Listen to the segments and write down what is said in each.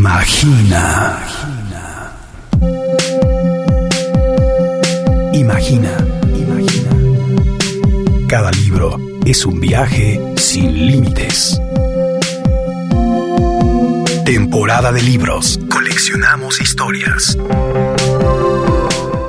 Imagina. Imagina. Cada libro es un viaje sin límites. Temporada de libros. Coleccionamos historias.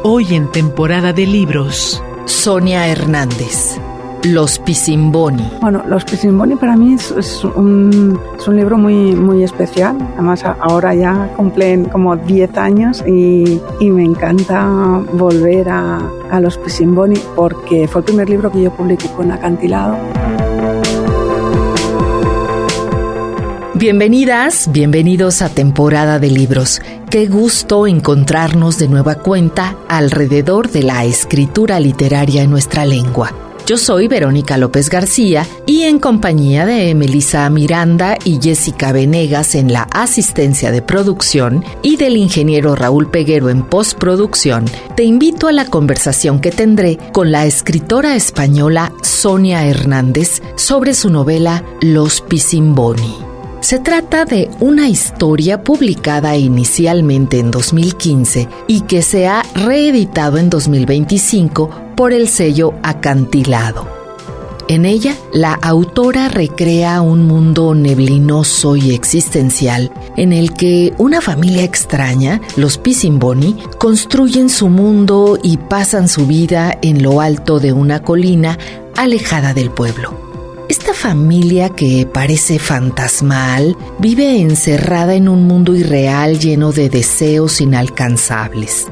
Hoy en temporada de libros, Sonia Hernández, Los Pisimboni. Bueno, Los Pisimboni para mí es un libro muy especial. Además, ahora ya cumplen como 10 años y me encanta volver a Los Pisimboni porque fue el primer libro que yo publiqué con Acantilado. Bienvenidas, bienvenidos a Temporada de Libros. Qué gusto encontrarnos de nueva cuenta alrededor de la escritura literaria en nuestra lengua. Yo soy Verónica López García y en compañía de Melissa Miranda y Jessica Venegas en la asistencia de producción y del ingeniero Raúl Peguero en postproducción, te invito a la conversación que tendré con la escritora española Sonia Hernández sobre su novela Los Pisimboni. Se trata de una historia publicada inicialmente en 2015 y que se ha reeditado en 2025 por el sello Acantilado. En ella, la autora recrea un mundo neblinoso y existencial en el que una familia extraña, los Pisimboni, construyen su mundo y pasan su vida en lo alto de una colina alejada del pueblo. Esta familia que parece fantasmal vive encerrada en un mundo irreal lleno de deseos inalcanzables.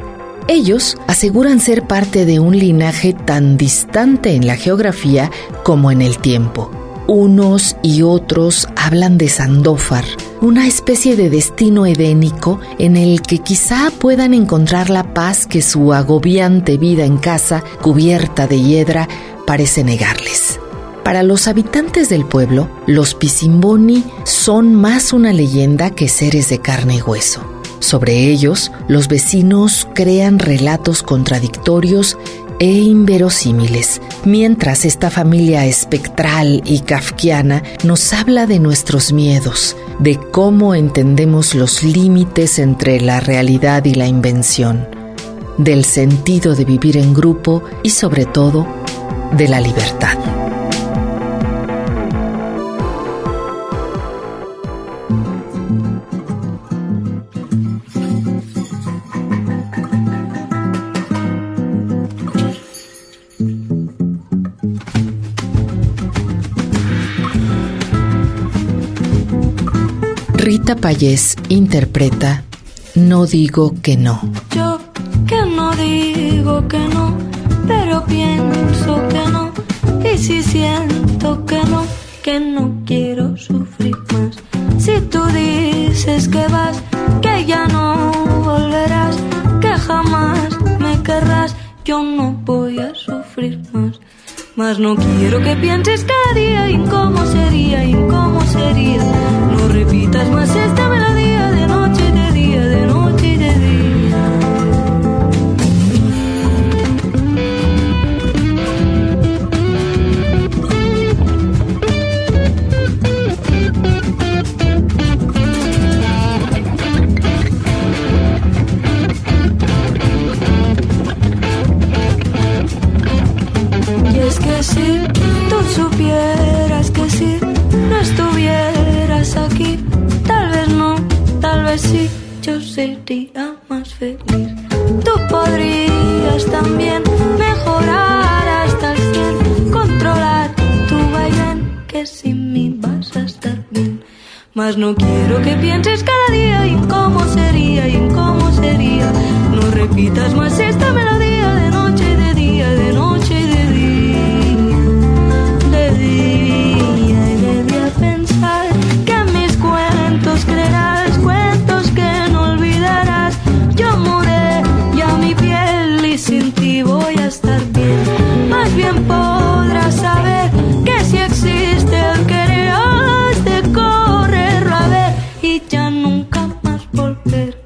Ellos aseguran ser parte de un linaje tan distante en la geografía como en el tiempo. Unos y otros hablan de Sandófar, una especie de destino edénico en el que quizá puedan encontrar la paz que su agobiante vida en casa, cubierta de hiedra, parece negarles. Para los habitantes del pueblo, los Pisimboni son más una leyenda que seres de carne y hueso. Sobre ellos, los vecinos crean relatos contradictorios e inverosímiles, mientras esta familia espectral y kafkiana nos habla de nuestros miedos, de cómo entendemos los límites entre la realidad y la invención, del sentido de vivir en grupo y, sobre todo, de la libertad. Rita Payés interpreta No digo que no. Yo que no digo que no, pero pienso que no. Y si siento que no quiero sufrir más. Si tú dices que vas, que ya no volverás, que jamás me querrás, yo no voy a sufrir más. Mas no quiero que pienses cada día en cómo sería, No repitas más esta melodía de noche y de día, de noche y de día. Y es que si tú supieras que si no estuvieras aquí, tal vez no, tal vez sí, yo sería más feliz. Tú podrías también mejorar hasta el 100, controlar tu vaivén, que sin mí vas a estar bien. Mas no quiero que pienses cada día en cómo sería, No repitas más esta melodía de noche y de día, de noche y de día. Y debía pensar que en mis cuentos creerás, cuentos que no olvidarás. Yo muré ya mi piel y sin ti voy a estar bien. Más bien podrás saber que si existe el querer, has de correrlo a ver y ya nunca más volver.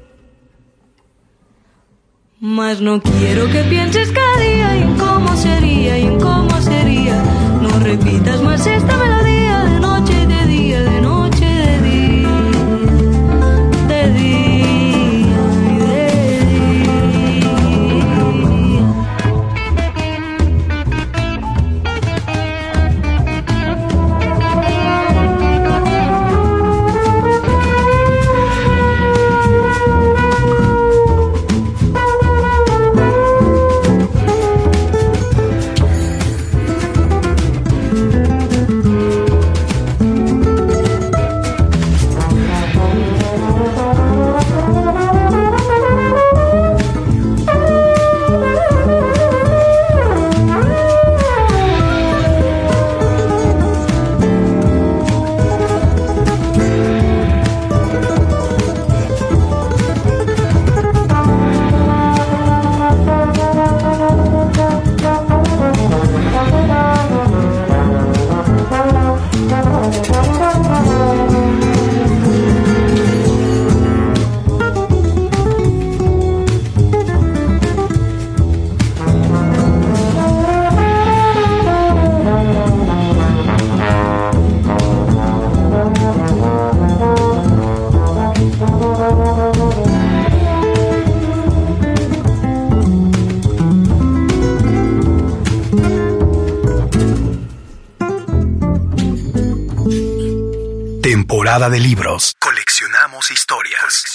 Mas no quiero que pienses cada día en cómo sería, No repitas más esta melodía de noche y de día, de noche y de día. temporada de libros. Coleccionamos historias.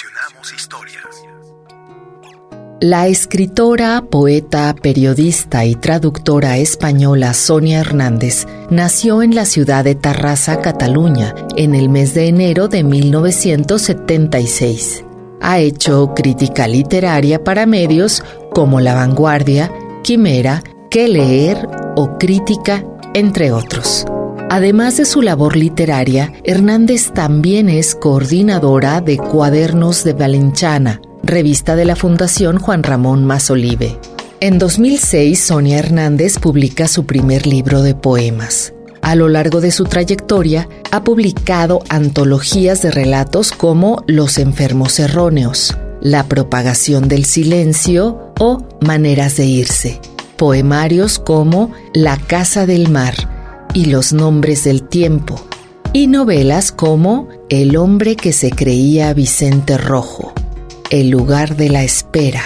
La escritora, poeta, periodista y traductora española Sonia Hernández nació en la ciudad de Tarrasa, Cataluña, en el mes de enero de 1976. Ha hecho crítica literaria para medios como La Vanguardia, Quimera, Qué Leer o Crítica, entre otros. Además de su labor literaria, Hernández también es coordinadora de Cuadernos de Valenciana, revista de la Fundación Juan Ramón Masolive. En 2006, Sonia Hernández publica su primer libro de poemas. A lo largo de su trayectoria, ha publicado antologías de relatos como Los enfermos erróneos, La propagación del silencio o Maneras de irse, poemarios como La casa del mar y Los nombres del tiempo, y novelas como El hombre que se creía Vicente Rojo, El lugar de la espera,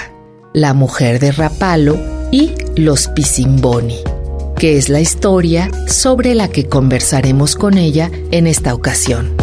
La mujer de Rapallo y Los Pisimboni, que es la historia sobre la que conversaremos con ella en esta ocasión.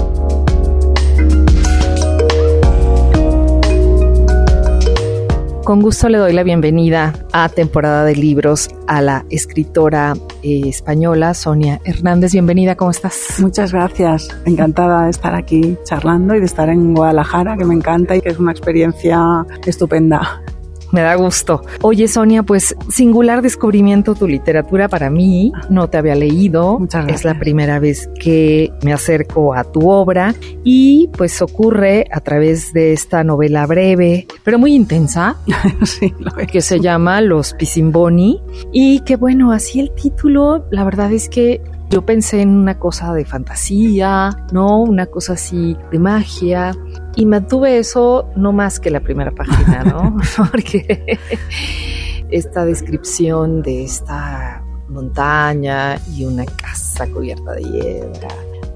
Con gusto le doy la bienvenida a Temporada de Libros a la escritora española Sonia Hernández. Bienvenida, ¿cómo estás? Muchas gracias, encantada de estar aquí charlando y de estar en Guadalajara, que me encanta y que es una experiencia estupenda. Me da gusto. Oye, Sonia, pues singular descubrimiento tu literatura para mí. No te había leído. Muchas gracias. Es la primera vez que me acerco a tu obra y pues ocurre a través de esta novela breve, pero muy intensa, sí, lo es, que se llama Los Pisimboni. Y que bueno, así el título, la verdad es que yo pensé en una cosa de fantasía, ¿no? Una cosa así de magia. Y mantuve eso no más que la primera página, ¿no? Porque esta descripción de esta montaña y una casa cubierta de hiedra.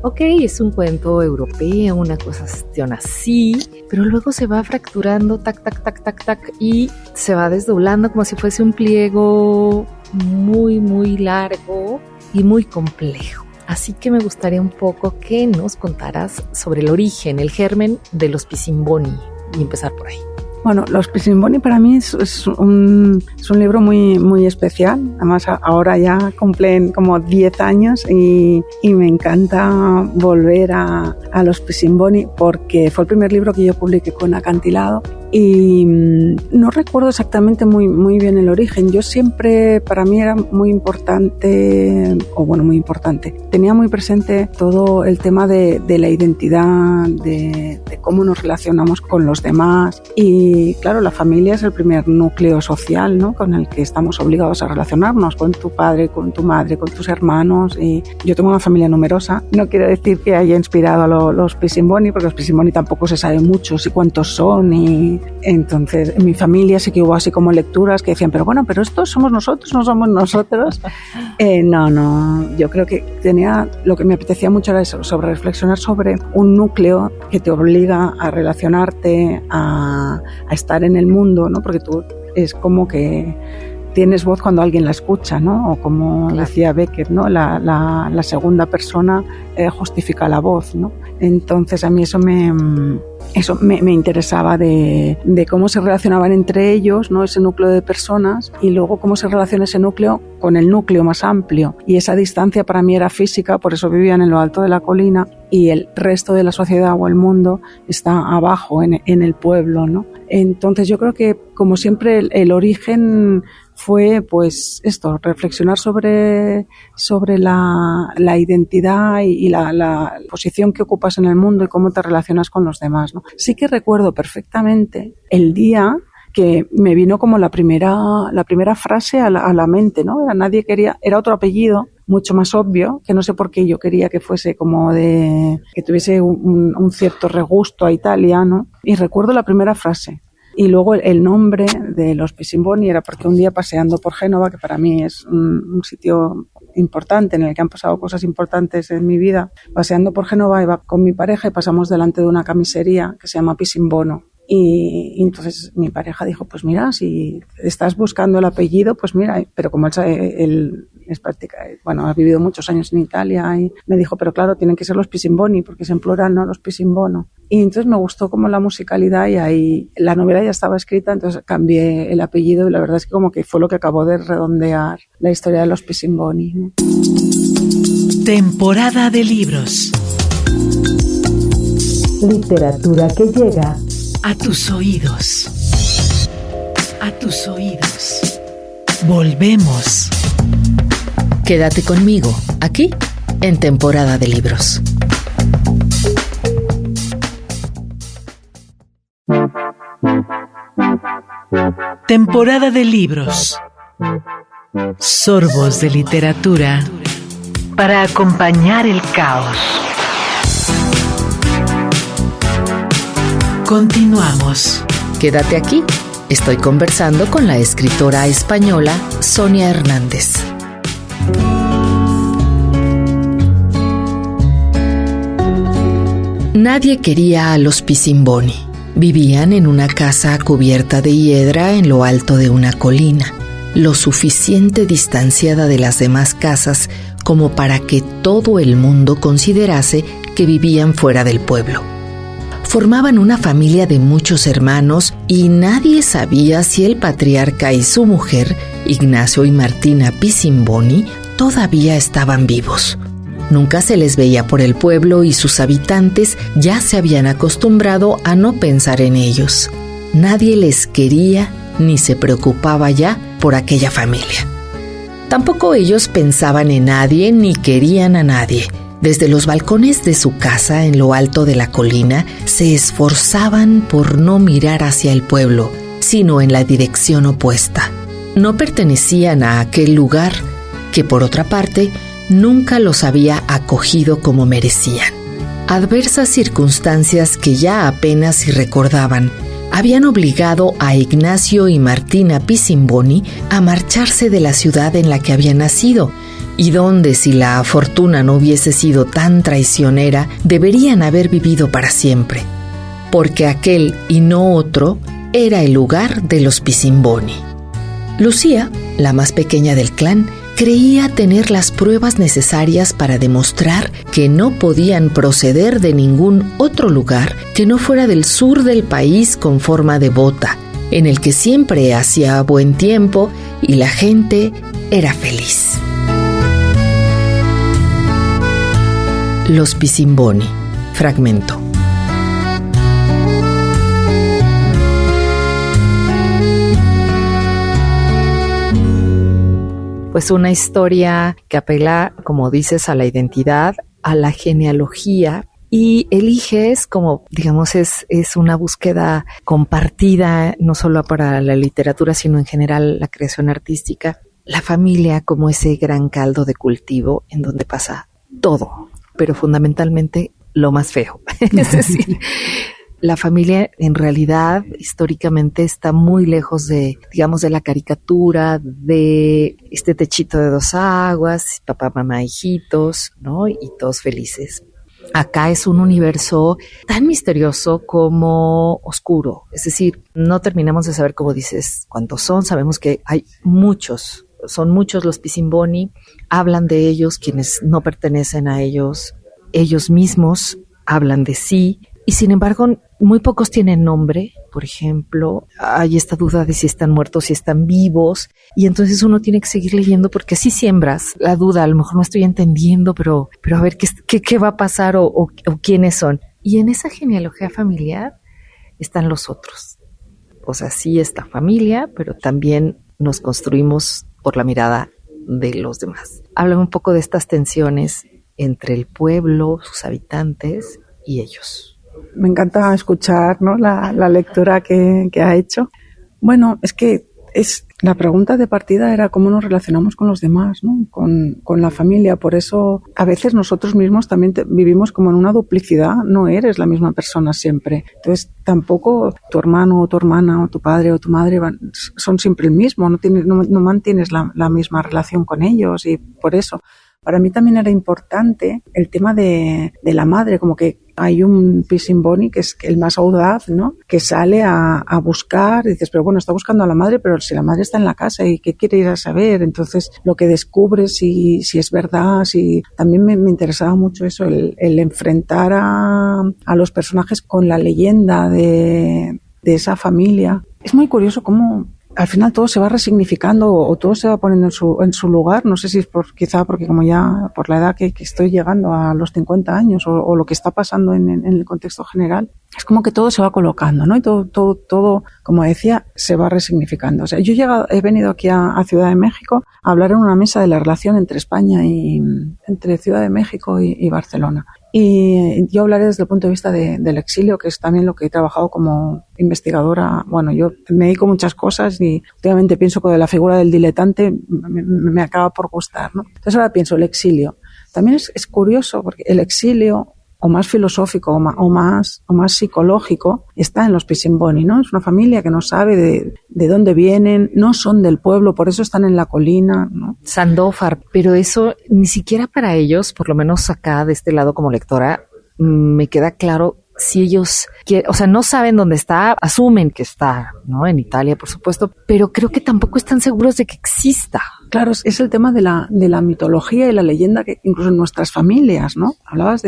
Ok, es un cuento europeo, una cosa así, pero luego se va fracturando, tac, y se va desdoblando como si fuese un pliego muy, muy largo y muy complejo. Así que me gustaría un poco que nos contaras sobre el origen, el germen de Los Pisimboni y empezar por ahí. Bueno, Los Pisimboni para mí es un libro muy, muy especial. Además, ahora ya cumplen como 10 años y me encanta volver a Los Pisimboni porque fue el primer libro que yo publiqué con Acantilado y no recuerdo exactamente muy bien el origen. Yo siempre, para mí era muy importante, tenía muy presente todo el tema de la identidad, de cómo nos relacionamos con los demás. Y claro, la familia es el primer núcleo social, ¿no?, con el que estamos obligados a relacionarnos, con tu padre, con tu madre, con tus hermanos. Y yo tengo una familia numerosa. No quiero decir que haya inspirado a los Pisimboni, porque los Pisimboni tampoco se sabe muchos y cuántos son. Y entonces en mi familia sí que hubo así como lecturas que decían, pero estos somos nosotros, no somos nosotros. No, yo creo que lo que me apetecía mucho era eso, sobre reflexionar sobre un núcleo que te obliga a relacionarte, a estar en el mundo, ¿no? Porque tú es como que tienes voz cuando alguien la escucha, ¿no? O como decía Becker, ¿no? La segunda persona justifica la voz, ¿no? Entonces a mí eso me interesaba de cómo se relacionaban entre ellos, ¿no?, ese núcleo de personas, y luego cómo se relaciona ese núcleo con el núcleo más amplio. Y esa distancia para mí era física, por eso vivían en lo alto de la colina y el resto de la sociedad o el mundo está abajo, en el pueblo, ¿no? Entonces yo creo que, como siempre, el origen fue pues esto, reflexionar sobre la identidad y la posición que ocupas en el mundo y cómo te relacionas con los demás, ¿no? Sí que recuerdo perfectamente el día que me vino como la primera frase a la mente, ¿no? Era otro apellido mucho más obvio, que no sé por qué yo quería que fuese como que tuviese un cierto regusto a Italia, ¿no? Y recuerdo la primera frase. Y luego el nombre de Los Pisimboni era porque un día, paseando por Génova, que para mí es un sitio importante en el que han pasado cosas importantes en mi vida, paseando por Génova iba con mi pareja y pasamos delante de una camisería que se llama Pisimbono. Y entonces mi pareja dijo, pues mira, si estás buscando el apellido, pues mira, pero como él es bueno, has vivido muchos años en Italia, y me dijo, pero claro, tienen que ser los Pisimboni, porque es en plural, no los Pisimbono. Y entonces me gustó como la musicalidad, y ahí la novela ya estaba escrita, entonces cambié el apellido, y la verdad es que como que fue lo que acabó de redondear la historia de los Pisimboni, ¿no? Temporada de libros. Literatura que llega A tus oídos. A tus oídos. Volvemos. Quédate conmigo, aquí, en Temporada de Libros. Temporada de libros. Sorbos de literatura para acompañar el caos. Continuamos. Quédate aquí. Estoy conversando con la escritora española Sonia Hernández. Nadie quería a los Pisimboni. Vivían en una casa cubierta de hiedra en lo alto de una colina, lo suficiente distanciada de las demás casas como para que todo el mundo considerase que vivían fuera del pueblo. Formaban una familia de muchos hermanos y nadie sabía si el patriarca y su mujer, Ignacio y Martina Pisimboni, todavía estaban vivos. Nunca se les veía por el pueblo y sus habitantes ya se habían acostumbrado a no pensar en ellos. Nadie les quería ni se preocupaba ya por aquella familia. Tampoco ellos pensaban en nadie ni querían a nadie. Desde los balcones de su casa en lo alto de la colina se esforzaban por no mirar hacia el pueblo, sino en la dirección opuesta. No pertenecían a aquel lugar que, por otra parte, nunca los había acogido como merecían. Adversas circunstancias que ya apenas si recordaban habían obligado a Ignacio y Martina Pisimboni a marcharse de la ciudad en la que habían nacido, y donde, si la fortuna no hubiese sido tan traicionera, deberían haber vivido para siempre, porque aquel y no otro era el lugar de los Pisimboni. Lucía, la más pequeña del clan, creía tener las pruebas necesarias para demostrar que no podían proceder de ningún otro lugar que no fuera del sur del país con forma de bota, en el que siempre hacía buen tiempo y la gente era feliz. Los Pisimboni. Fragmento. Pues una historia que apela, como dices, a la identidad, a la genealogía, y eliges, como digamos, es una búsqueda compartida, no solo para la literatura, sino en general la creación artística, la familia como ese gran caldo de cultivo en donde pasa todo, pero fundamentalmente lo más feo. Es decir, la familia en realidad históricamente está muy lejos de, digamos, de la caricatura, de este techito de dos aguas, papá, mamá, hijitos, ¿no? Y todos felices. Acá es un universo tan misterioso como oscuro. Es decir, no terminamos de saber, como dices, cuántos son. Sabemos que hay muchos. Son muchos los Pisimboni. Hablan de ellos quienes no pertenecen a ellos. Ellos mismos hablan de sí. Y sin embargo, muy pocos tienen nombre. Por ejemplo, hay esta duda de si están muertos, si están vivos. Y entonces uno tiene que seguir leyendo porque así siembras la duda. A lo mejor no estoy entendiendo, pero a ver qué va a pasar o quiénes son. Y en esa genealogía familiar están los otros. O sea, sí está familia, pero también nos construimos por la mirada de los demás. Háblame un poco de estas tensiones entre el pueblo, sus habitantes y ellos. Me encanta escuchar, ¿no?, la lectura que ha hecho. Bueno, es que la pregunta de partida era cómo nos relacionamos con los demás, ¿no?, con la familia. Por eso a veces nosotros mismos también vivimos como en una duplicidad. No eres la misma persona siempre. Entonces tampoco tu hermano o tu hermana o tu padre o tu madre son siempre el mismo. No mantienes la misma relación con ellos, y por eso para mí también era importante el tema de la madre, como que Hay un Piscimboni que es el más audaz, ¿no? Que sale a buscar, y dices, pero bueno, está buscando a la madre, pero si la madre está en la casa, ¿y qué quiere ir a saber? Entonces, lo que descubre, si es verdad, también me interesaba mucho eso, el enfrentar a los personajes con la leyenda de esa familia. Es muy curioso cómo al final todo se va resignificando o todo se va poniendo en su lugar. No sé si es quizá porque como ya por la edad que estoy llegando a los 50 años o lo que está pasando en el contexto general, es como que todo se va colocando, ¿no? Y todo, como decía, se va resignificando. O sea, yo he venido aquí a Ciudad de México a hablar en una mesa de la relación entre España entre Ciudad de México y Barcelona. Y yo hablaré desde el punto de vista del exilio, que es también lo que he trabajado como investigadora. Bueno, yo me dedico a muchas cosas y últimamente pienso que la figura del diletante me acaba por gustar, ¿no? Entonces ahora pienso el exilio. También es curioso porque el exilio, o más filosófico o más psicológico, está en los Piscimboni, ¿no? Es una familia que no sabe de dónde vienen, no son del pueblo, por eso están en la colina, ¿no? Sandoval, pero eso ni siquiera para ellos, por lo menos acá de este lado como lectora, me queda claro si ellos no saben dónde está, asumen que está, ¿no? En Italia, por supuesto, pero creo que tampoco están seguros de que exista. Claro, es el tema de la mitología y la leyenda que incluso en nuestras familias, ¿no? Hablabas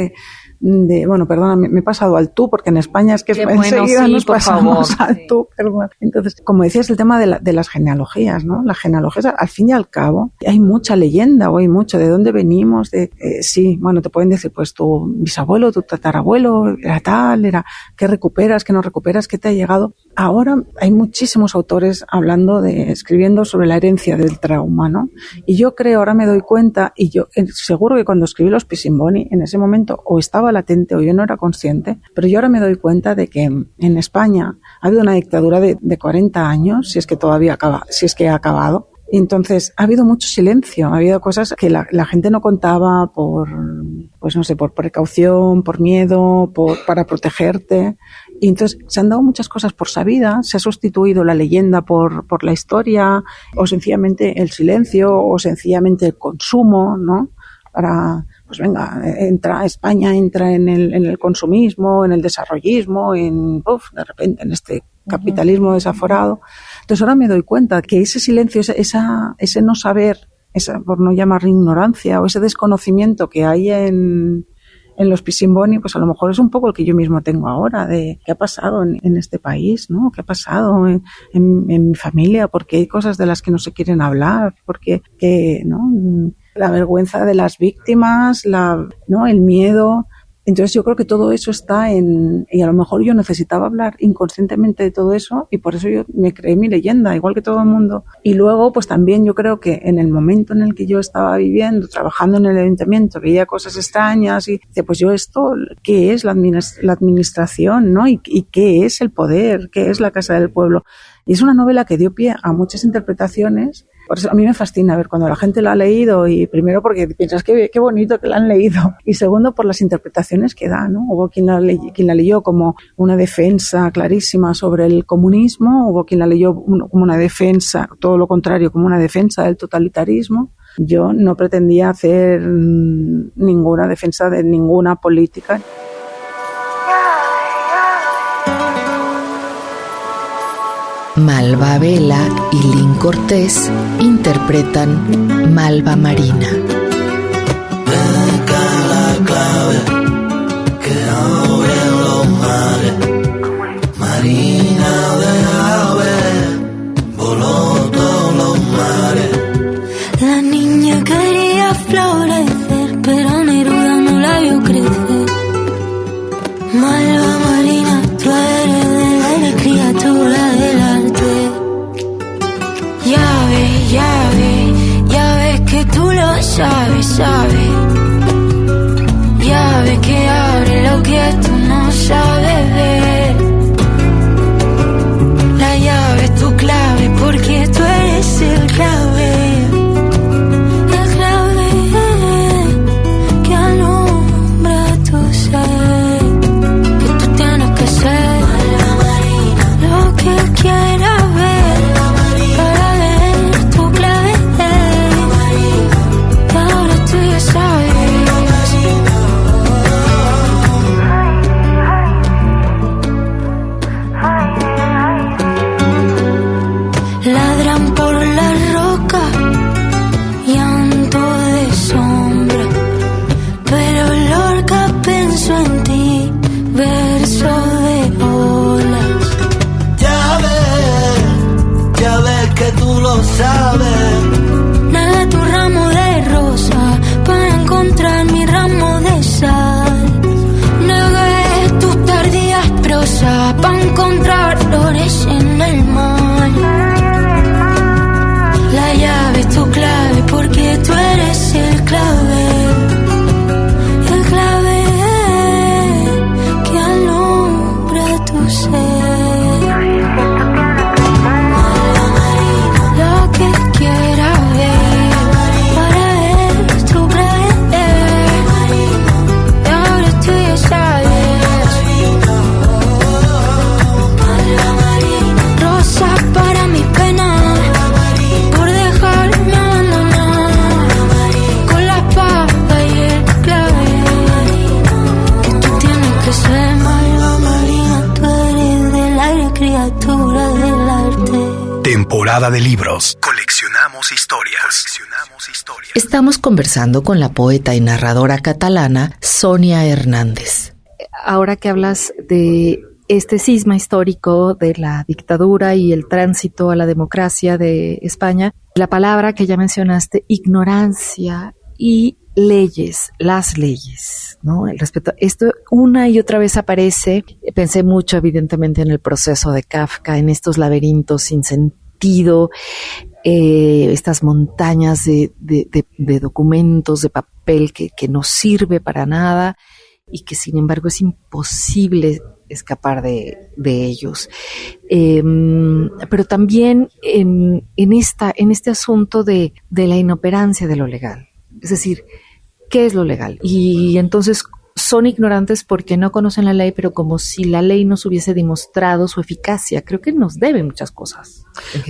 bueno, perdona, me he pasado al tú, porque en España es que enseguida nos pasamos al tú, perdón. Entonces, como decías, el tema de las genealogías, ¿no? Las genealogías, al fin y al cabo, hay mucha leyenda o hay mucho de dónde venimos, sí, bueno, te pueden decir, pues tu bisabuelo, tu tatarabuelo, era tal, ¿qué recuperas, qué no recuperas, qué te ha llegado? Ahora hay muchísimos autores escribiendo sobre la herencia del trauma, ¿no? Y yo creo, ahora me doy cuenta, y yo seguro que cuando escribí los Piscimboni, en ese momento o estaba latente o yo no era consciente, pero yo ahora me doy cuenta de que en España ha habido una dictadura de 40 años, si es que ha acabado. Y entonces ha habido mucho silencio, ha habido cosas que la gente no contaba por precaución, por miedo, para protegerte. Y entonces se han dado muchas cosas por sabidas, se ha sustituido la leyenda por la historia, o sencillamente el silencio, o sencillamente el consumo, ¿no? Pues venga, España entra en el consumismo, en el desarrollismo, de repente en este capitalismo desaforado. Entonces ahora me doy cuenta que ese silencio, ese no saber, por no llamarlo ignorancia, o ese desconocimiento que hay en los Piscimboni, pues a lo mejor es un poco el que yo mismo tengo ahora, de qué ha pasado en este país, ¿no? ¿Qué ha pasado en mi familia? ¿Por qué hay cosas de las que no se quieren hablar? ¿Por qué, no? La vergüenza de las víctimas, ¿no? El miedo. Entonces yo creo que todo eso está y a lo mejor yo necesitaba hablar inconscientemente de todo eso y por eso yo me creé mi leyenda, igual que todo el mundo. Y luego pues también yo creo que en el momento en el que yo estaba viviendo, trabajando en el ayuntamiento, veía cosas extrañas y decía, pues yo esto, ¿qué es la administración, ¿no? ¿Y qué es el poder? ¿Qué es la Casa del Pueblo? Y es una novela que dio pie a muchas interpretaciones. Por eso a mí me fascina ver cuando la gente lo ha leído, y primero porque piensas qué bonito que la han leído, y segundo por las interpretaciones que da, ¿no? Hubo quien la leyó como una defensa clarísima sobre el comunismo, hubo quien la leyó como una defensa, todo lo contrario, como una defensa del totalitarismo. Yo no pretendía hacer ninguna defensa de ninguna política. Malva Vela y Lynn Cortés interpretan Malva Marina. Deja la clave que abren los mares. Marina de ave, voló todos los mares. La niña quería florecer, pero Neruda no la vio crecer. Malva Marina, tú eres del aire, criatura del arte. Ya ves que tú lo sabes. mares en el mar. La llave es tu clave porque tú eres el clave. El clave que alumbra tu ser. Lo que quiera ver, para esto creer. Y ahora tú ya sabes. Rosa para mi pena, por dejarme abandonar. Con la espada y el clave, que tú tienes que ser. Malva marina, tú eres del aire, criatura del arte. Temporada de libros. Coleccionamos historias. Estamos conversando con la poeta y narradora catalana Sonia Hernández. Ahora que hablas de este cisma histórico de la dictadura y el tránsito a la democracia de España, la palabra que ya mencionaste, ignorancia y leyes, las leyes, ¿no? El respeto. Esto una y otra vez aparece. Pensé mucho, evidentemente, en el proceso de Kafka, en estos laberintos sin sentido, estas montañas de documentos, de papel que no sirve para nada y que, sin embargo, es imposible escapar de ellos. Pero también en este asunto de la inoperancia de lo legal. Es decir, ¿qué es lo legal? Y entonces son ignorantes porque no conocen la ley, pero como si la ley nos hubiese demostrado su eficacia. Creo que nos debe muchas cosas.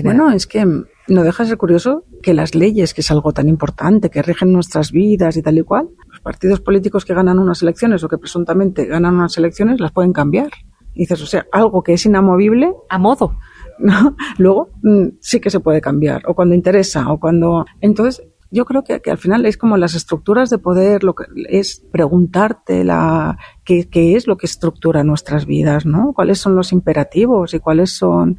Bueno, es que no deja de ser curioso que las leyes, que es algo tan importante, que rigen nuestras vidas y tal y cual, los partidos políticos que ganan unas elecciones o que presuntamente ganan unas elecciones las pueden cambiar. Y dices, o sea, algo que es inamovible, A modo. ¿no? Luego sí que se puede cambiar, o cuando interesa, o cuando... Entonces, yo creo que al final es como las estructuras de poder, lo que es preguntarte qué es lo que estructura nuestras vidas, ¿no? ¿Cuáles son los imperativos y cuáles son...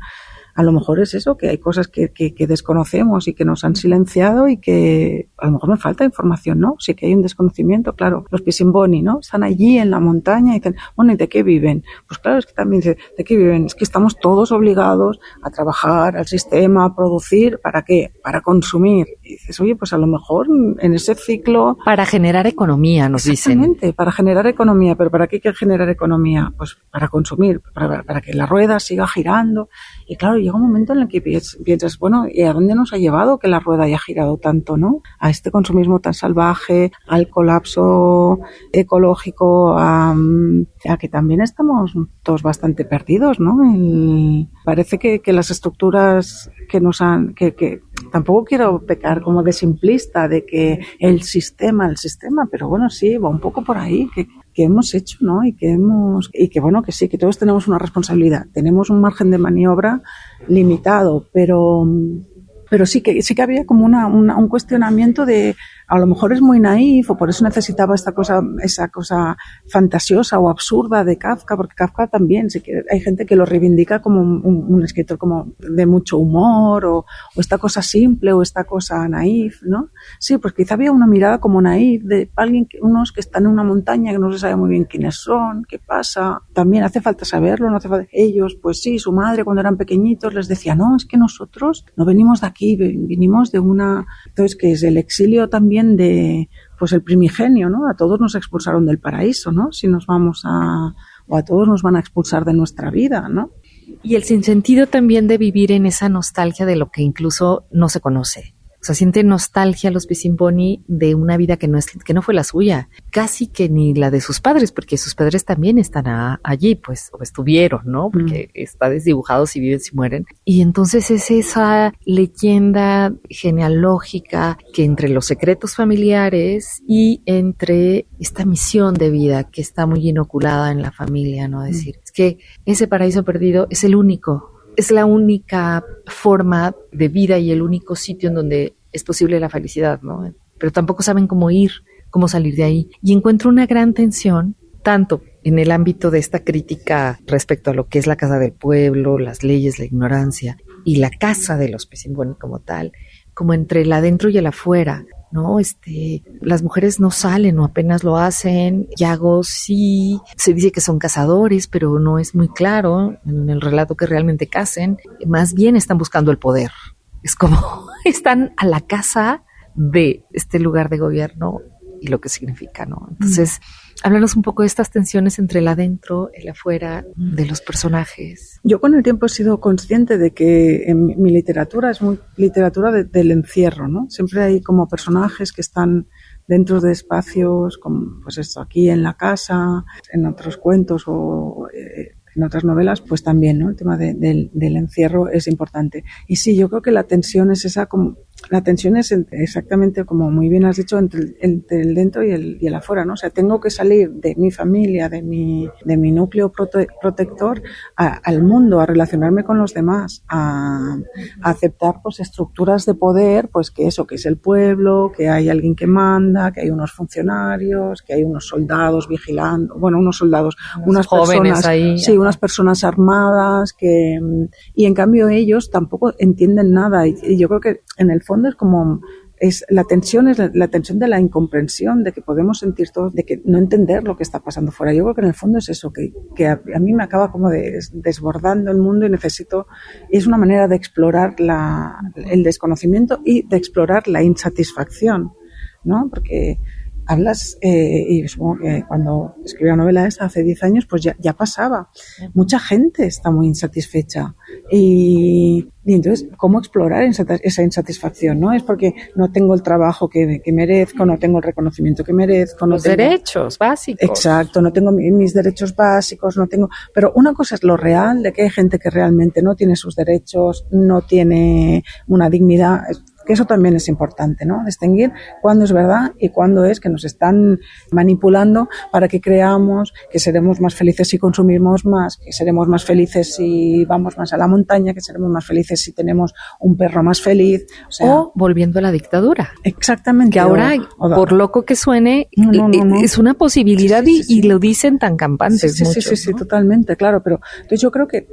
A lo mejor es eso, que hay cosas que desconocemos y que nos han silenciado y que a lo mejor me falta información, ¿no? Sí que hay un desconocimiento, claro. Los Pisimboni, ¿no? Están allí en la montaña y dicen, bueno, ¿y de qué viven? Pues claro, es que también dicen, ¿de qué viven? Es que estamos todos obligados a trabajar, al sistema, a producir, ¿para qué? Para consumir. Y dices, oye, pues a lo mejor en ese ciclo... Para generar economía, nos dicen. Exactamente, para generar economía. ¿Pero para qué hay que generar economía? Pues para consumir, para que la rueda siga girando. Y claro, llega un momento en el que piensas, bueno, ¿y a dónde nos ha llevado que la rueda haya girado tanto, no? A este consumismo tan salvaje, al colapso ecológico, a que también estamos todos bastante perdidos, ¿no? Parece que las estructuras que nos han... que tampoco quiero pecar como de simplista, de que el sistema, pero bueno, sí, va un poco por ahí, que hemos hecho, ¿no? Y que bueno, que sí, que todos tenemos una responsabilidad. Tenemos un margen de maniobra limitado, pero sí que había como un cuestionamiento de, a lo mejor es muy naif o por eso necesitaba esa cosa fantasiosa o absurda de Kafka, porque Kafka también, hay gente que lo reivindica como un escritor como de mucho humor o esta cosa simple o esta cosa naif, ¿no? Sí, pues quizá había una mirada como naif de unos que están en una montaña que no se sabe muy bien quiénes son, qué pasa. También hace falta saberlo, no hace falta. Ellos, pues sí, su madre cuando eran pequeñitos les decía, no, es que nosotros no venimos de aquí, vinimos de una... Entonces, que es el exilio también de, pues el primigenio, ¿no? A todos nos expulsaron del paraíso, ¿no? Si nos vamos o a todos nos van a expulsar de nuestra vida, ¿no? Y el sinsentido también de vivir en esa nostalgia de lo que incluso no se conoce. O sea, siente nostalgia los Pisimboni de una vida que no fue la suya, casi que ni la de sus padres, porque sus padres también están allí, pues, o estuvieron, ¿no? Porque está desdibujado si viven, si mueren. Y entonces es esa leyenda genealógica que entre los secretos familiares y entre esta misión de vida que está muy inoculada en la familia, ¿no? Decir, es que ese paraíso perdido es el único. Es la única forma de vida y el único sitio en donde es posible la felicidad, ¿no? Pero tampoco saben cómo salir de ahí. Y encuentro una gran tensión, tanto en el ámbito de esta crítica respecto a lo que es la casa del pueblo, las leyes, la ignorancia, y la casa de los Pisimboni como tal, como entre el adentro y el afuera. ¿no? Las mujeres no salen o apenas lo hacen. Yago sí, se dice que son cazadores, pero no es muy claro en el relato que realmente cacen. Más bien están buscando el poder. Es como están a la caza de este lugar de gobierno y lo que significa, ¿no? Entonces, háblanos un poco de estas tensiones entre el adentro, el afuera, de los personajes. Yo con el tiempo he sido consciente de que en mi literatura es muy literatura del encierro, ¿no? Siempre hay como personajes que están dentro de espacios, como pues esto, aquí en la casa, en otros cuentos o en otras novelas, pues también, ¿no? El tema del encierro es importante. Y sí, yo creo que la tensión es esa, como la tensión es exactamente como muy bien has dicho, entre el dentro y el afuera, ¿no? O sea, tengo que salir de mi familia, de mi núcleo protector al mundo, a relacionarme con los demás, a aceptar pues estructuras de poder, pues que es el pueblo, que hay alguien que manda, que hay unos funcionarios, que hay unos soldados vigilando, unas personas ahí, sí, unas personas armadas y en cambio ellos tampoco entienden nada y yo creo que en el fondo es la tensión de la incomprensión, de que podemos sentir todos, de que no entender lo que está pasando fuera. Yo creo que en el fondo es eso, que a mí me acaba como desbordando el mundo y es una manera de explorar el desconocimiento y de explorar la insatisfacción, ¿no? Porque hablas, y supongo que cuando escribí la novela esta hace 10 años, pues ya pasaba. Mucha gente está muy insatisfecha. Y entonces, ¿cómo explorar esa insatisfacción? ¿No? Es porque no tengo el trabajo que merezco, no tengo el reconocimiento que merezco. Los derechos básicos. Exacto, no tengo mis derechos básicos, no tengo... Pero una cosa es lo real, de que hay gente que realmente no tiene sus derechos, no tiene una dignidad... Que eso también es importante, ¿no? Distinguir cuándo es verdad y cuándo es que nos están manipulando para que creamos que seremos más felices si consumimos más, que seremos más felices si vamos más a la montaña, que seremos más felices si tenemos un perro más feliz. O volviendo a la dictadura. Exactamente. Que ahora, por loco que suene, no. Es una posibilidad sí. Y lo dicen tan campantes. Sí, totalmente, claro. Pero entonces yo creo que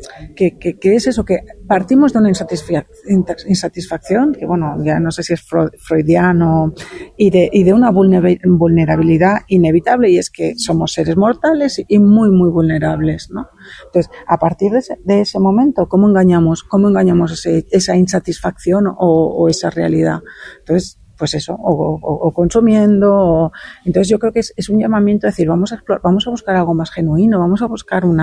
es eso, que partimos de una insatisfacción, que bueno, ya no sé si es freudiano, y de una vulnerabilidad inevitable, y es que somos seres mortales y muy, muy vulnerables, ¿no? Entonces, a partir de ese momento, ¿cómo engañamos esa insatisfacción o esa realidad? Entonces, pues eso, o consumiendo, entonces yo creo que es un llamamiento a decir, vamos a buscar algo más genuino, vamos a buscar un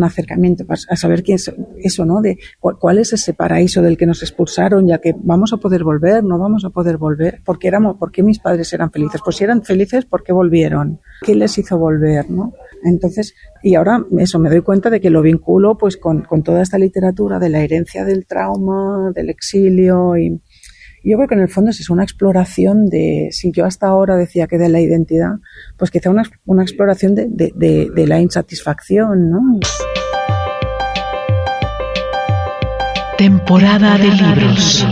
acercamiento a saber qué es eso, ¿no? De cuál es ese paraíso del que nos expulsaron, ya que vamos a poder volver, no vamos a poder volver, ¿por qué mis padres eran felices? Pues si eran felices, ¿por qué volvieron? ¿Qué les hizo volver, no? Entonces, y ahora eso, me doy cuenta de que lo vinculo pues con toda esta literatura de la herencia del trauma, del exilio, y yo creo que en el fondo es una exploración de, si yo hasta ahora decía que de la identidad, pues quizá una exploración de la insatisfacción, ¿no? Temporada de libros.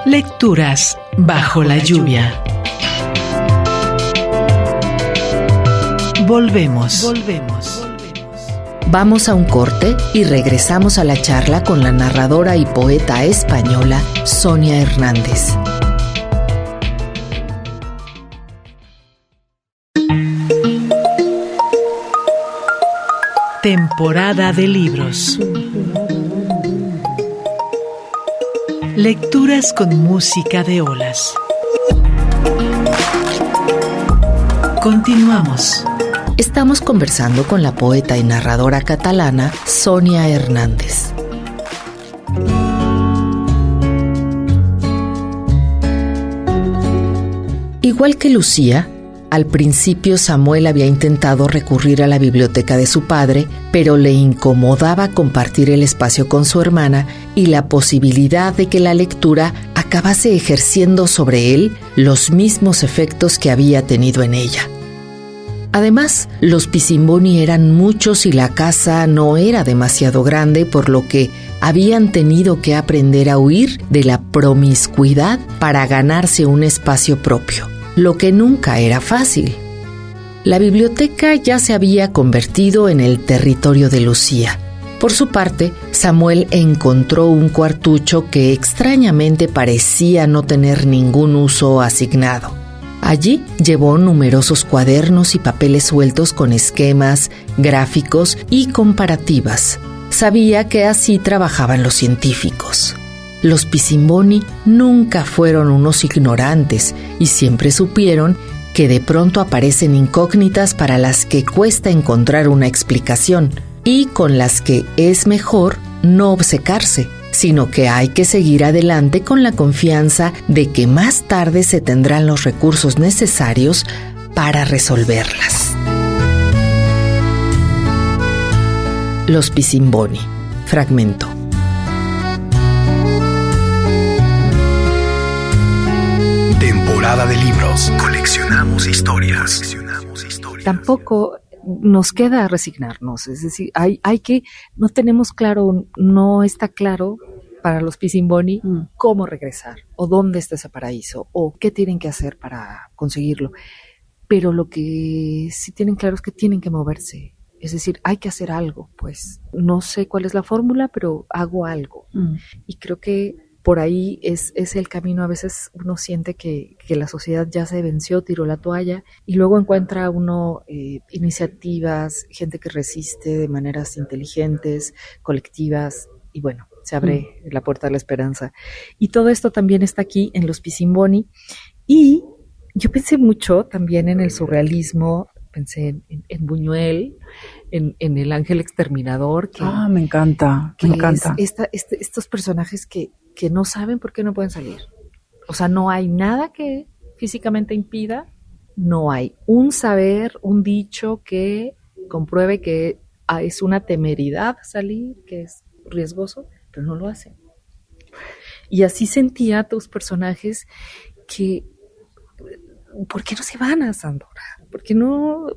Lecturas bajo la lluvia. Volvemos. Vamos a un corte y regresamos a la charla con la narradora y poeta española Sonia Hernández. Temporada de libros. Lecturas con música de olas. Continuamos. Estamos conversando con la poeta y narradora catalana Sonia Hernández. Igual que Lucía, al principio Samuel había intentado recurrir a la biblioteca de su padre, pero le incomodaba compartir el espacio con su hermana y la posibilidad de que la lectura acabase ejerciendo sobre él los mismos efectos que había tenido en ella. Además, los Pisimboni eran muchos y la casa no era demasiado grande, por lo que habían tenido que aprender a huir de la promiscuidad para ganarse un espacio propio, lo que nunca era fácil. La biblioteca ya se había convertido en el territorio de Lucía, Por su parte, Samuel encontró un cuartucho que extrañamente parecía no tener ningún uso asignado. Allí llevó numerosos cuadernos y papeles sueltos con esquemas, gráficos y comparativas. Sabía que así trabajaban los científicos. Los Pisimboni nunca fueron unos ignorantes y siempre supieron que de pronto aparecen incógnitas para las que cuesta encontrar una explicación y con las que es mejor no obcecarse, sino que hay que seguir adelante con la confianza de que más tarde se tendrán los recursos necesarios para resolverlas. Los Pisimboni. Fragmento. Temporada de libros. Coleccionamos historias. Tampoco nos queda resignarnos, es decir, hay que, no tenemos claro, no está claro para los Pisimboni cómo regresar, o dónde está ese paraíso, o qué tienen que hacer para conseguirlo. Pero lo que sí tienen claro es que tienen que moverse, es decir, hay que hacer algo, pues. No sé cuál es la fórmula, pero hago algo. Y creo que por ahí es el camino. A veces uno siente que la sociedad ya se venció, tiró la toalla, y luego encuentra uno iniciativas, gente que resiste de maneras inteligentes, colectivas, y bueno, se abre la puerta de la esperanza. Y todo esto también está aquí en los Pisimboni. Y yo pensé mucho también en el surrealismo, pensé en Buñuel, en el ángel exterminador. Me encanta, me encanta. Estos personajes que no saben por qué no pueden salir. O sea, no hay nada que físicamente impida, no hay un saber, un dicho que compruebe que es una temeridad salir, que es riesgoso, pero no lo hacen. Y así sentía a tus personajes que, ¿por qué no se van a Sandora? ¿Por qué no?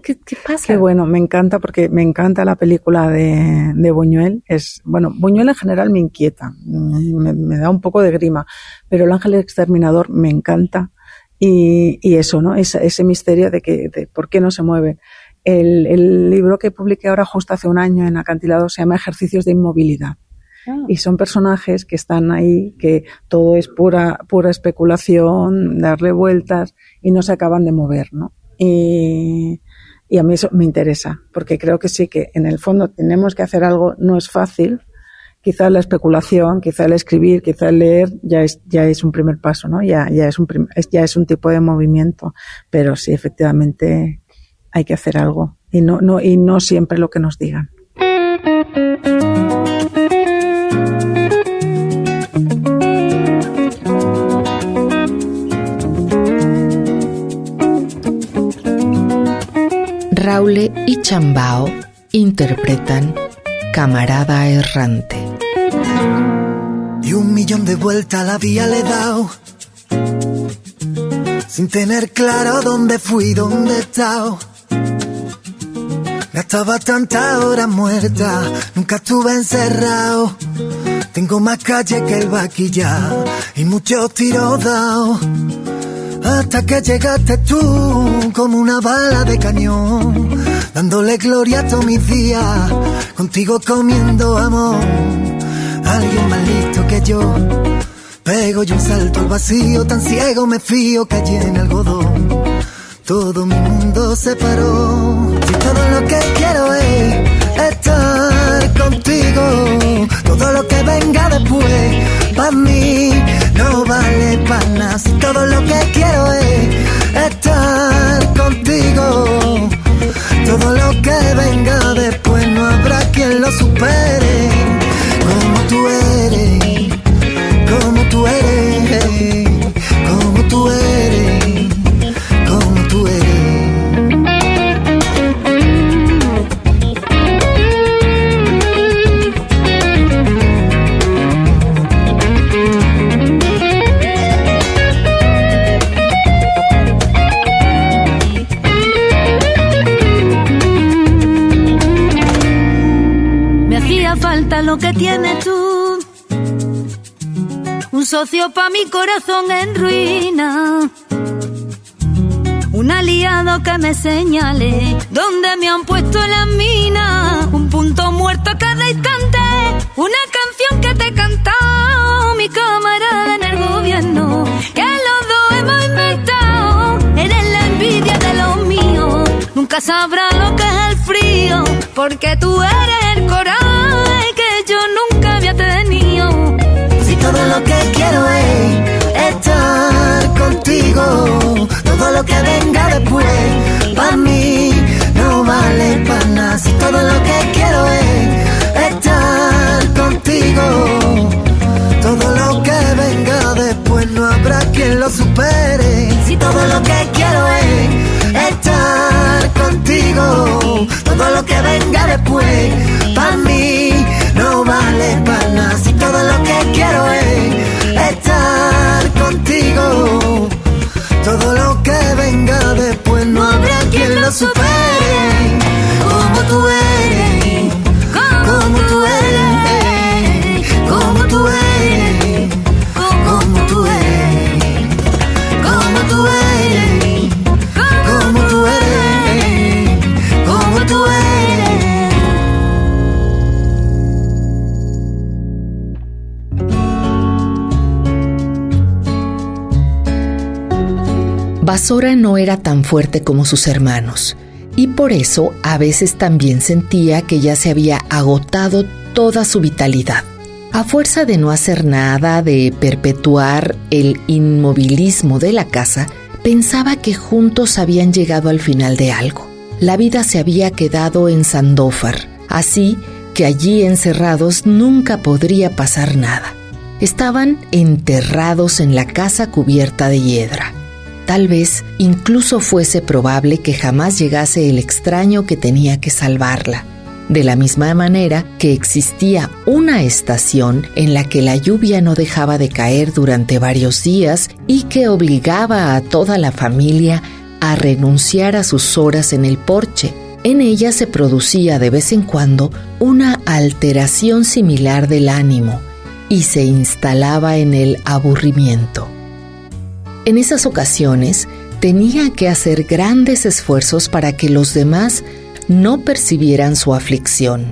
¿Qué pasa? Qué bueno, me encanta, porque me encanta la película de Buñuel. Buñuel en general me inquieta, me da un poco de grima, pero El ángel exterminador me encanta. Y eso, ¿no? Ese misterio de por qué no se mueven. El libro que publiqué ahora justo hace un año en Acantilado se llama Ejercicios de inmovilidad. Y son personajes que están ahí, que todo es pura especulación, darle vueltas, y no se acaban de mover, ¿no? Y a mí eso me interesa, porque creo que sí, que en el fondo tenemos que hacer algo. No es fácil, quizá la especulación, quizá el escribir, quizá el leer ya es un primer paso, ¿no? Ya es un tipo de movimiento, pero sí, efectivamente hay que hacer algo, y no siempre lo que nos digan. Raule y Chambao interpretan Camarada Errante. Y 1.000.000 de vueltas la vía le he dado, sin tener claro dónde fui, dónde he estado. Gastaba tantas horas muertas, nunca estuve encerrado. Tengo más calle que el vaquillao y muchos tiros dados. Hasta que llegaste tú, como una bala de cañón, dándole gloria a todos mis días, contigo comiendo amor. Alguien más listo que yo, pego yo un salto al vacío, tan ciego me fío, callé en algodón. Todo mi mundo se paró, y todo lo que quiero es estar contigo. Todo lo que venga después, pa' mí no vale pa' nada. Si todo lo que quiero es estar contigo. Todo lo que venga después no habrá quien lo supere. Como tú eres, como tú eres, como tú eres, como tú eres. Falta lo que tienes tú, un socio pa' mi corazón en ruina, un aliado que me señale donde me han puesto las minas, un punto muerto a cada nunca sabrá lo que es el frío, porque tú eres el coraje que yo nunca había tenido. Si todo lo que quiero es estar contigo, todo lo que venga después, pa' mí no vale pa' nada. Si todo lo que quiero es estar contigo, todo lo que venga después no habrá quien lo supere. Si todo lo que quiero es estar contigo, todo lo que venga después, pa' mí no vale pa' nada. Si todo lo que quiero es estar contigo, todo lo que venga después no habrá quien lo supere. Como tú eres, como tú eres, como tú eres, como tú eres, como tú eres, como tú eres, como tú eres. Basora no era tan fuerte como sus hermanos, y por eso a veces también sentía que ya se había agotado toda su vitalidad. A fuerza de no hacer nada, de perpetuar el inmovilismo de la casa, pensaba que juntos habían llegado al final de algo. La vida se había quedado en Sandófar, así que allí encerrados nunca podría pasar nada. Estaban enterrados en la casa cubierta de hiedra. Tal vez incluso fuese probable que jamás llegase el extraño que tenía que salvarla. De la misma manera que existía una estación en la que la lluvia no dejaba de caer durante varios días y que obligaba a toda la familia a renunciar a sus horas en el porche. En ella se producía de vez en cuando una alteración similar del ánimo y se instalaba en el aburrimiento. En esas ocasiones tenía que hacer grandes esfuerzos para que los demás no percibieran su aflicción.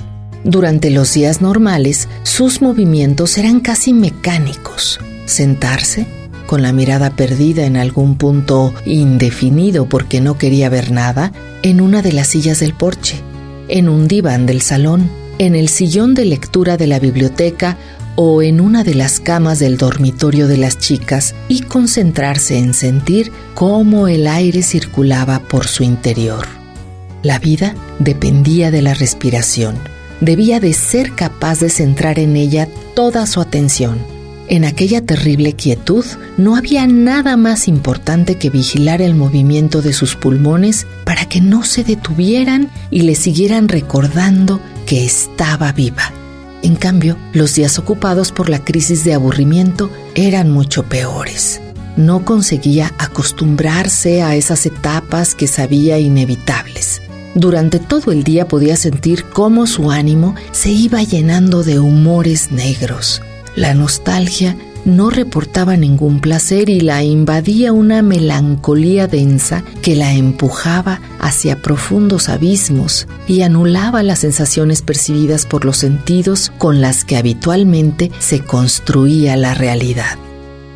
Durante los días normales, sus movimientos eran casi mecánicos. Sentarse, con la mirada perdida en algún punto indefinido porque no quería ver nada, en una de las sillas del porche, en un diván del salón, en el sillón de lectura de la biblioteca o en una de las camas del dormitorio de las chicas, y concentrarse en sentir cómo el aire circulaba por su interior. La vida dependía de la respiración. Debía de ser capaz de centrar en ella toda su atención. En aquella terrible quietud no había nada más importante que vigilar el movimiento de sus pulmones para que no se detuvieran y le siguieran recordando que estaba viva. En cambio, los días ocupados por la crisis de aburrimiento eran mucho peores. No conseguía acostumbrarse a esas etapas que sabía inevitables. Durante todo el día podía sentir cómo su ánimo se iba llenando de humores negros. La nostalgia no reportaba ningún placer y la invadía una melancolía densa que la empujaba hacia profundos abismos y anulaba las sensaciones percibidas por los sentidos con las que habitualmente se construía la realidad.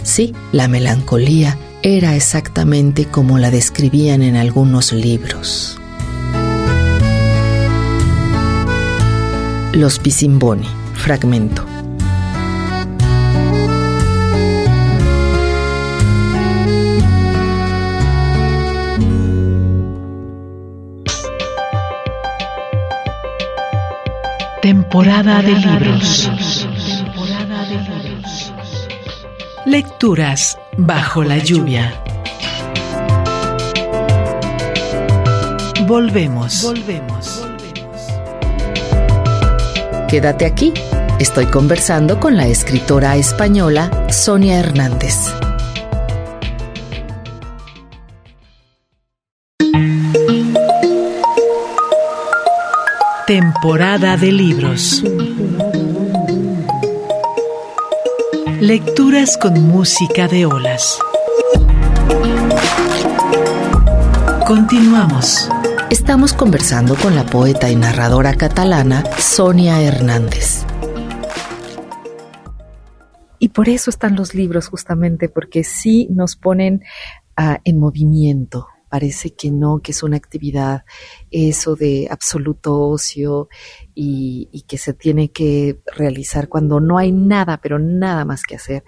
Sí, la melancolía era exactamente como la describían en algunos libros. Los Pisimboni, fragmento. Temporada de libros. Lecturas bajo la lluvia. Volvemos. Quédate aquí. Estoy conversando con la escritora española Sonia Hernández. Temporada de libros. Lecturas con música de olas. Continuamos. Estamos conversando con la poeta y narradora catalana Sonia Hernández. Y por eso están los libros, justamente, porque sí nos ponen en movimiento. parece que no, que es una actividad eso de absoluto ocio y que se tiene que realizar cuando no hay nada, pero nada más que hacer.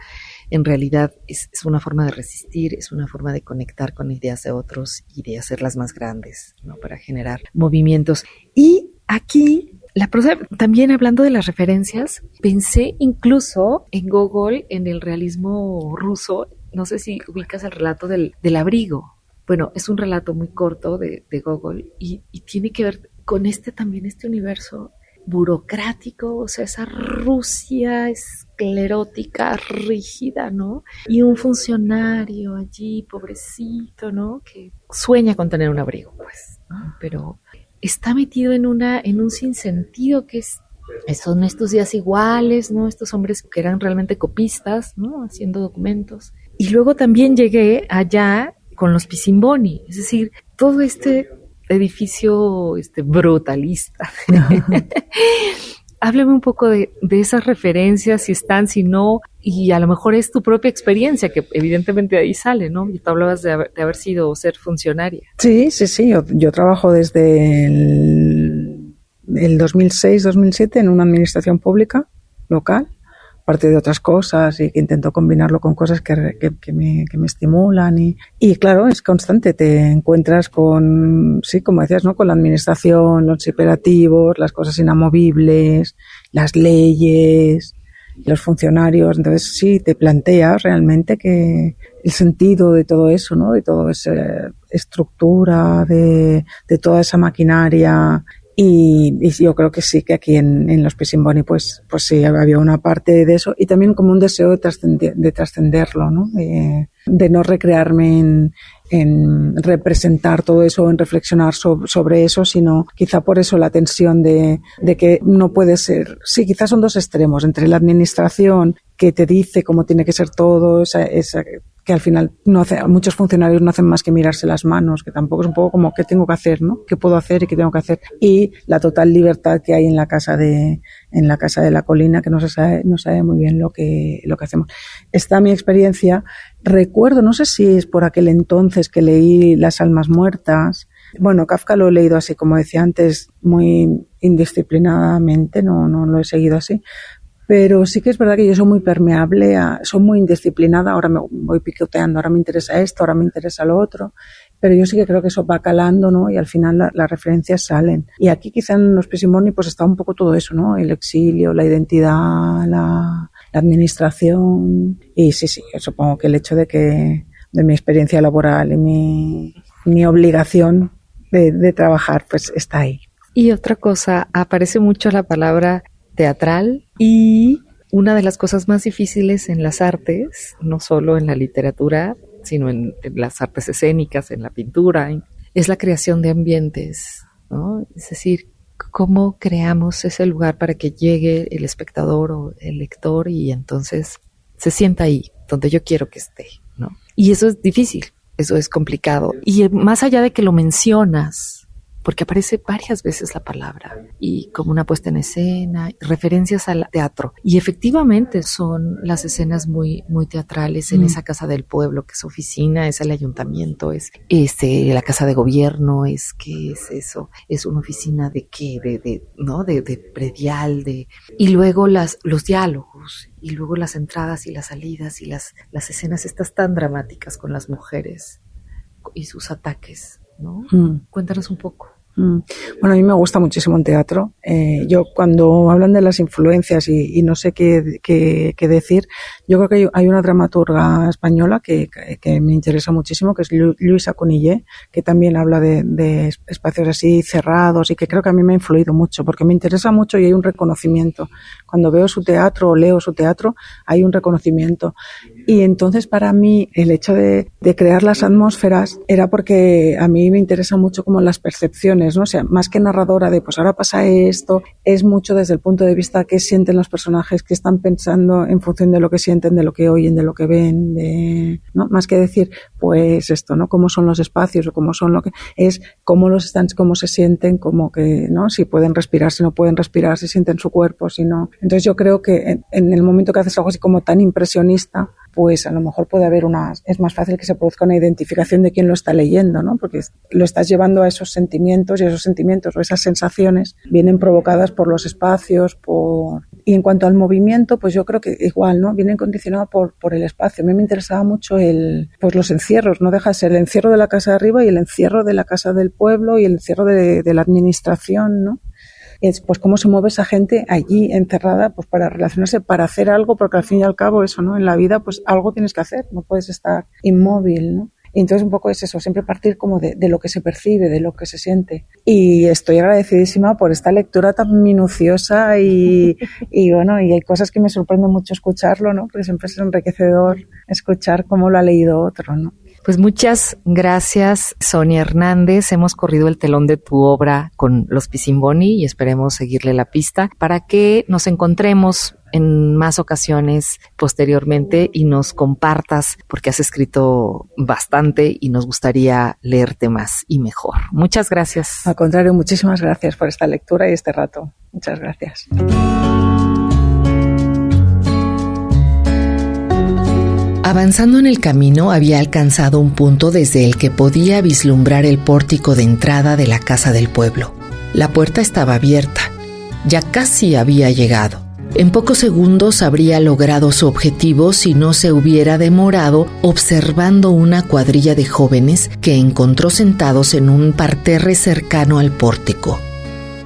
En realidad es una forma de resistir, es una forma de conectar con ideas de otros y de hacerlas más grandes, ¿no? Para generar movimientos. Y aquí, la prosa, también hablando de las referencias, pensé incluso en Gogol, en el realismo ruso. No sé si ubicas el relato del abrigo. Bueno, es un relato muy corto de Gogol y tiene que ver con también este universo burocrático, o sea, esa Rusia esclerótica, rígida, ¿no? Y un funcionario allí, pobrecito, ¿no? Que sueña con tener un abrigo, pues, ¿no? Pero está metido en un sinsentido que son estos días iguales, ¿no? Estos hombres que eran realmente copistas, ¿no? Haciendo documentos. Y luego también llegué allá con los Pisimboni, es decir, todo este edificio brutalista. Háblame un poco de esas referencias, si están, si no, y a lo mejor es tu propia experiencia, que evidentemente de ahí sale, ¿no? Y tú hablabas de haber sido o ser funcionaria. Sí. Yo trabajo desde el 2006-2007 en una administración pública local, aparte de otras cosas, y que intento combinarlo con cosas que me estimulan y claro, es constante, te encuentras con, sí, como decías, ¿no? Con la administración, los imperativos, las cosas inamovibles, las leyes, los funcionarios. Entonces sí, te planteas realmente que el sentido de todo eso, ¿no? De toda esa estructura, de toda esa maquinaria. Y yo creo que sí, que aquí en los Pisimboni pues sí, había una parte de eso y también como un deseo de trascenderlo, ¿no? De no recrearme en representar todo eso, en reflexionar sobre eso, sino quizá por eso la tensión de que no puede ser. Sí, quizás son dos extremos, entre la administración que te dice cómo tiene que ser todo, esa que al final muchos funcionarios no hacen más que mirarse las manos, que tampoco es un poco como ¿qué tengo que hacer, no? ¿Qué puedo hacer y qué tengo que hacer? Y la total libertad que hay en la casa de la colina, que no sabe muy bien lo que hacemos. Esta mi experiencia, recuerdo, no sé si es por aquel entonces que leí Las almas muertas. Bueno, Kafka lo he leído así, como decía antes, muy indisciplinadamente, no lo he seguido así. Pero sí que es verdad que yo soy muy permeable, soy muy indisciplinada, ahora me voy picoteando, ahora me interesa esto, ahora me interesa lo otro, pero yo sí que creo que eso va calando, ¿no? Y al final las referencias salen. Y aquí quizá en los Pisimboni pues está un poco todo eso, ¿no? El exilio, la identidad, la administración. Y sí, yo supongo que el hecho de mi experiencia laboral y mi obligación de trabajar pues está ahí. Y otra cosa, aparece mucho la palabra teatral y una de las cosas más difíciles en las artes, no solo en la literatura, sino en las artes escénicas, en la pintura, es la creación de ambientes, ¿no? Es decir, cómo creamos ese lugar para que llegue el espectador o el lector y entonces se sienta ahí, donde yo quiero que esté, ¿no? Y eso es difícil, eso es complicado. Y más allá de que lo mencionas, porque aparece varias veces la palabra y como una puesta en escena, referencias al teatro. Y efectivamente son las escenas muy, muy teatrales en esa casa del pueblo, que es oficina, es el ayuntamiento, es la casa de gobierno, ¿qué es eso? Es una oficina de qué, ¿no? De predial, y luego los diálogos, y luego las entradas y las salidas y las escenas estas tan dramáticas con las mujeres y sus ataques, ¿no? Cuéntanos un poco. Bueno, a mí me gusta muchísimo el teatro. Yo cuando hablan de las influencias y no sé qué decir, yo creo que hay una dramaturga española que me interesa muchísimo, que es Luisa Cunillé, que también habla de espacios así cerrados y que creo que a mí me ha influido mucho porque me interesa mucho y hay un reconocimiento. Cuando veo su teatro o leo su teatro, hay un reconocimiento. Y entonces para mí el hecho de crear las atmósferas era porque a mí me interesa mucho como las percepciones sensaciones, ¿no? O sea, más que narradora de pues ahora pasa esto, es mucho desde el punto de vista que sienten los personajes, que están pensando en función de lo que sienten, de lo que oyen, de lo que ven, ¿no? Más que decir, pues esto, ¿no? Cómo son los espacios o cómo son lo que es, cómo los están, cómo se sienten, cómo que, ¿no? Si pueden respirar, si no pueden respirar, si sienten su cuerpo, si no. Entonces yo creo que en el momento que haces algo así como tan impresionista, pues a lo mejor puede haber es más fácil que se produzca una identificación de quién lo está leyendo, ¿no? Porque lo estás llevando a esos sentimientos y esos sentimientos o esas sensaciones vienen provocadas por los espacios, y en cuanto al movimiento, pues yo creo que igual, ¿no? Vienen condicionados por el espacio. A mí me interesaba mucho pues los encierros, no deja de ser el encierro de la casa de arriba y el encierro de la casa del pueblo y el encierro de la administración, ¿no? Es pues cómo se mueve esa gente allí encerrada pues para relacionarse, para hacer algo, porque al fin y al cabo eso, ¿no? En la vida pues algo tienes que hacer, no puedes estar inmóvil, ¿no? Y entonces un poco es eso, siempre partir como de lo que se percibe, de lo que se siente. Y estoy agradecidísima por esta lectura tan minuciosa y bueno, y hay cosas que me sorprende mucho escucharlo, ¿no? Porque siempre es enriquecedor escuchar cómo lo ha leído otro, ¿no? Pues muchas gracias, Sonia Hernández. Hemos corrido el telón de tu obra con Los Pisimboni y esperemos seguirle la pista para que nos encontremos en más ocasiones posteriormente y nos compartas, porque has escrito bastante y nos gustaría leerte más y mejor. Muchas gracias. Al contrario, muchísimas gracias por esta lectura y este rato. Muchas gracias. Avanzando en el camino, había alcanzado un punto desde el que podía vislumbrar el pórtico de entrada de la casa del pueblo. La puerta estaba abierta. Ya casi había llegado. En pocos segundos habría logrado su objetivo si no se hubiera demorado observando una cuadrilla de jóvenes que encontró sentados en un parterre cercano al pórtico.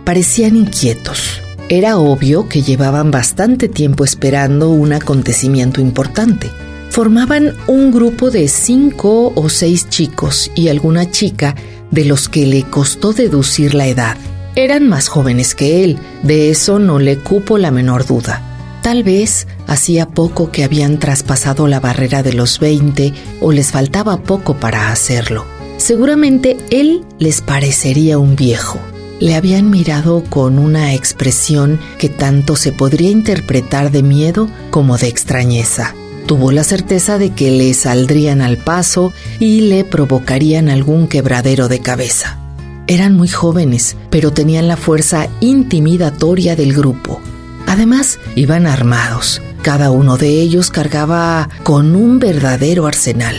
Parecían inquietos. Era obvio que llevaban bastante tiempo esperando un acontecimiento importante. Formaban un grupo de 5 o 6 chicos y alguna chica de los que le costó deducir la edad. Eran más jóvenes que él, de eso no le cupo la menor duda. Tal vez hacía poco que habían traspasado la barrera de los 20 o les faltaba poco para hacerlo. Seguramente él les parecería un viejo. Le habían mirado con una expresión que tanto se podría interpretar de miedo como de extrañeza. Tuvo la certeza de que le saldrían al paso y le provocarían algún quebradero de cabeza. Eran muy jóvenes, pero tenían la fuerza intimidatoria del grupo. Además, iban armados. Cada uno de ellos cargaba con un verdadero arsenal.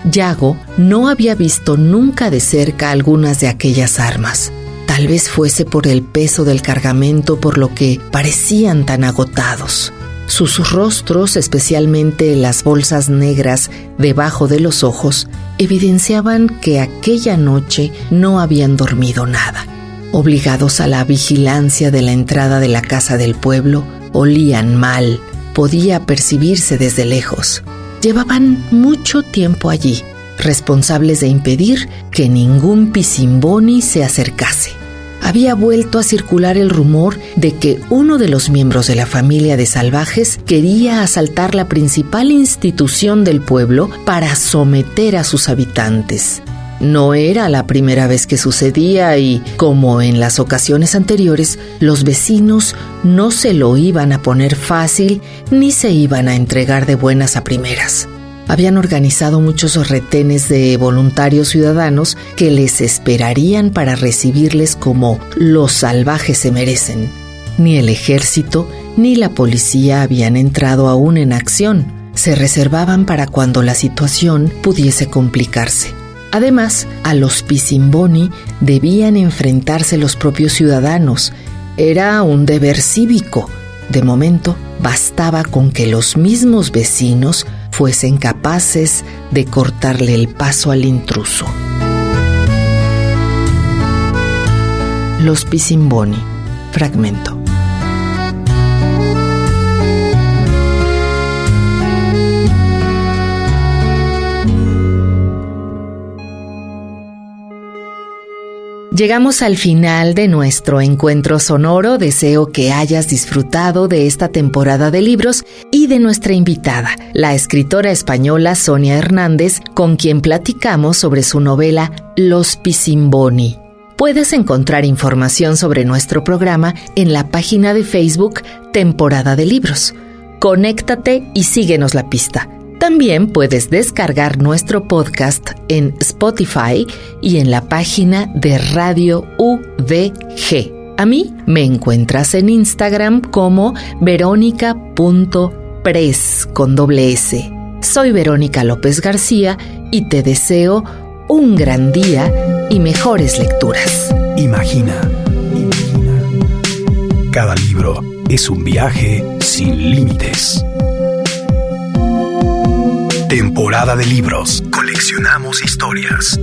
Yago no había visto nunca de cerca algunas de aquellas armas. Tal vez fuese por el peso del cargamento por lo que parecían tan agotados. Sus rostros, especialmente las bolsas negras debajo de los ojos, evidenciaban que aquella noche no habían dormido nada. Obligados a la vigilancia de la entrada de la casa del pueblo, olían mal, podía percibirse desde lejos. Llevaban mucho tiempo allí, responsables de impedir que ningún Pisimboni se acercase. Había vuelto a circular el rumor de que uno de los miembros de la familia de salvajes quería asaltar la principal institución del pueblo para someter a sus habitantes. No era la primera vez que sucedía y, como en las ocasiones anteriores, los vecinos no se lo iban a poner fácil ni se iban a entregar de buenas a primeras. Habían organizado muchos retenes de voluntarios ciudadanos que les esperarían para recibirles como los salvajes se merecen. Ni el ejército ni la policía habían entrado aún en acción. Se reservaban para cuando la situación pudiese complicarse. Además, a los Pisimboni debían enfrentarse los propios ciudadanos. Era un deber cívico. De momento, bastaba con que los mismos vecinos fuesen capaces de cortarle el paso al intruso. Los Pisimboni, fragmento. Llegamos al final de nuestro encuentro sonoro. Deseo que hayas disfrutado de esta temporada de libros y de nuestra invitada, la escritora española Sonia Hernández, con quien platicamos sobre su novela Los Pisimboni. Puedes encontrar información sobre nuestro programa en la página de Facebook Temporada de Libros. Conéctate y síguenos la pista. También puedes descargar nuestro podcast en Spotify y en la página de Radio UDG. A mí me encuentras en Instagram como veronica.press con doble S. Soy Verónica López García y te deseo un gran día y mejores lecturas. Imagina. Cada libro es un viaje sin límites. Temporada de libros. Coleccionamos historias.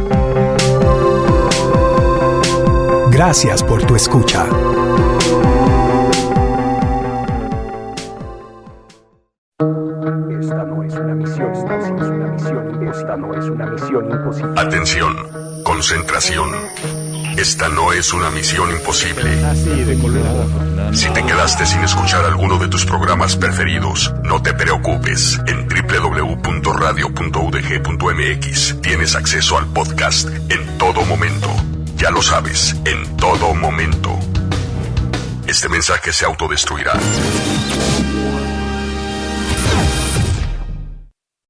Gracias por tu escucha. Esta no es una misión imposible. Atención, concentración. Esta no es una misión imposible. Si te quedaste sin escuchar alguno de tus programas preferidos, no te preocupes. En www.radio.udg.mx tienes acceso al podcast en todo momento. Ya lo sabes, en todo momento. Este mensaje se autodestruirá.